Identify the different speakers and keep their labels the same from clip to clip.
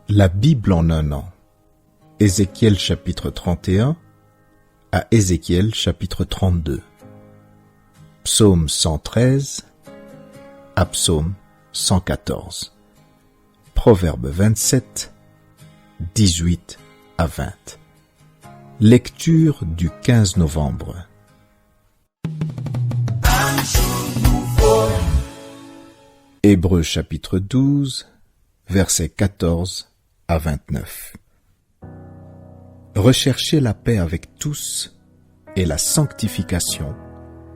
Speaker 1: La Bible en un an. Ézéchiel chapitre 31 à Ézéchiel chapitre 32. Psaume 113 à Psaume 114. Proverbe 27, 18 à 20. Lecture du 15 novembre. Hébreux chapitre 12, versets 14 à 29. Recherchez la paix avec tous et la sanctification,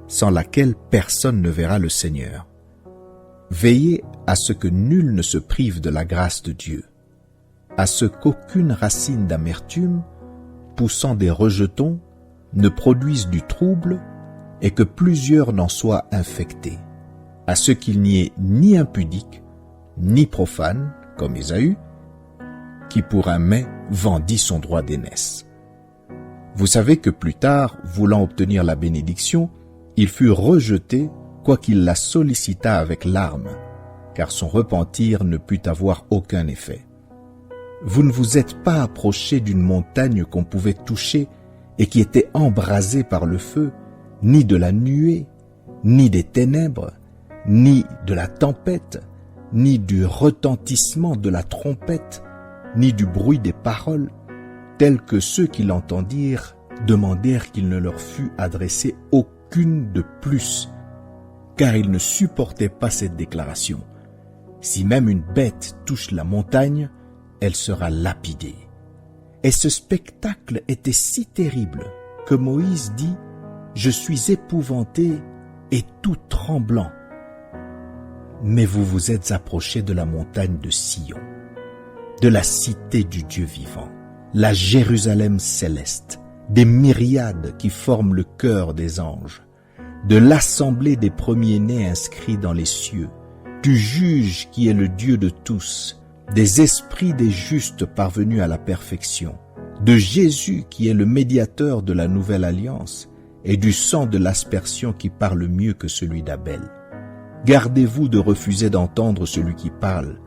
Speaker 1: sans laquelle personne ne verra le Seigneur. Veillez à ce que nul ne se prive de la grâce de Dieu, à ce qu'aucune racine d'amertume, poussant des rejetons, ne produise du trouble et que plusieurs n'en soient infectés, à ce qu'il n'y ait ni impudique, ni profane, comme Ésaü, qui pour un mets vendit son droit d'aînesse. Vous savez que plus tard, voulant obtenir la bénédiction, il fut rejeté, quoiqu'il la sollicitât avec larmes, car son repentir ne put avoir aucun effet. Vous ne vous êtes pas approché d'une montagne qu'on pouvait toucher et qui était embrasée par le feu, ni de la nuée, ni des ténèbres, ni de la tempête, ni du retentissement de la trompette, ni du bruit des paroles, tels que ceux qui l'entendirent demandèrent qu'il ne leur fût adressé aucune de plus, car ils ne supportaient pas cette déclaration. Si même une bête touche la montagne, elle sera lapidée. Et ce spectacle était si terrible que Moïse dit « Je suis épouvanté et tout tremblant ». Mais vous vous êtes approchés de la montagne de Sion, de la cité du Dieu vivant, la Jérusalem céleste, des myriades qui forment le chœur des anges, de l'assemblée des premiers-nés inscrits dans les cieux, du juge qui est le Dieu de tous, des esprits des justes parvenus à la perfection, de Jésus qui est le médiateur de la nouvelle alliance, et du sang de l'aspersion qui parle mieux que celui d'Abel. Gardez-vous de refuser d'entendre celui qui parle,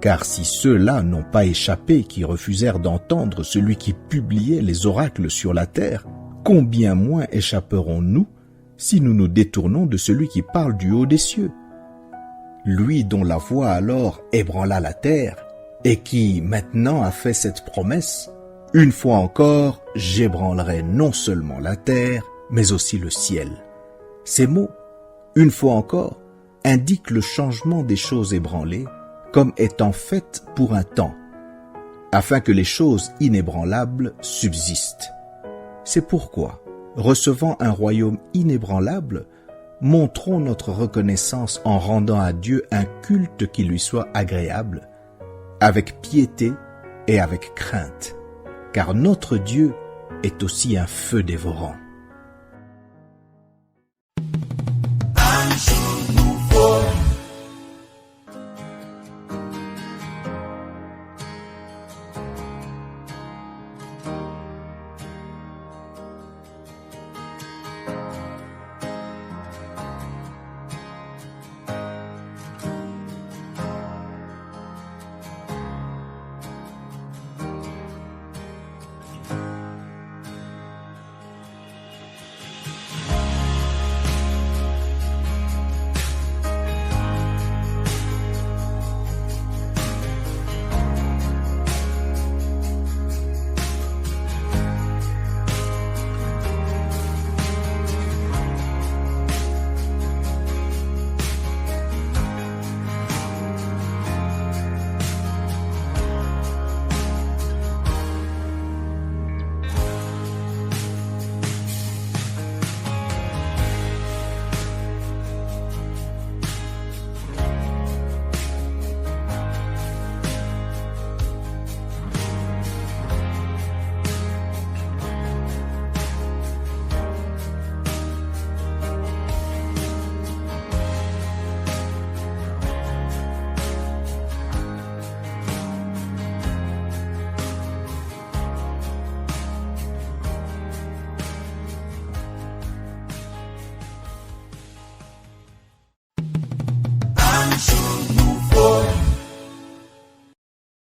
Speaker 1: car si ceux-là n'ont pas échappé qui refusèrent d'entendre celui qui publiait les oracles sur la terre, combien moins échapperons-nous si nous nous détournons de celui qui parle du haut des cieux? Lui dont la voix alors ébranla la terre, et qui maintenant a fait cette promesse, « Une fois encore, j'ébranlerai non seulement la terre, mais aussi le ciel. » Ces mots, « une fois encore », indiquent le changement des choses ébranlées comme étant faites pour un temps, afin que les choses inébranlables subsistent. C'est pourquoi, recevant un royaume inébranlable, montrons notre reconnaissance en rendant à Dieu un culte qui lui soit agréable, avec piété et avec crainte, car notre Dieu est aussi un feu dévorant.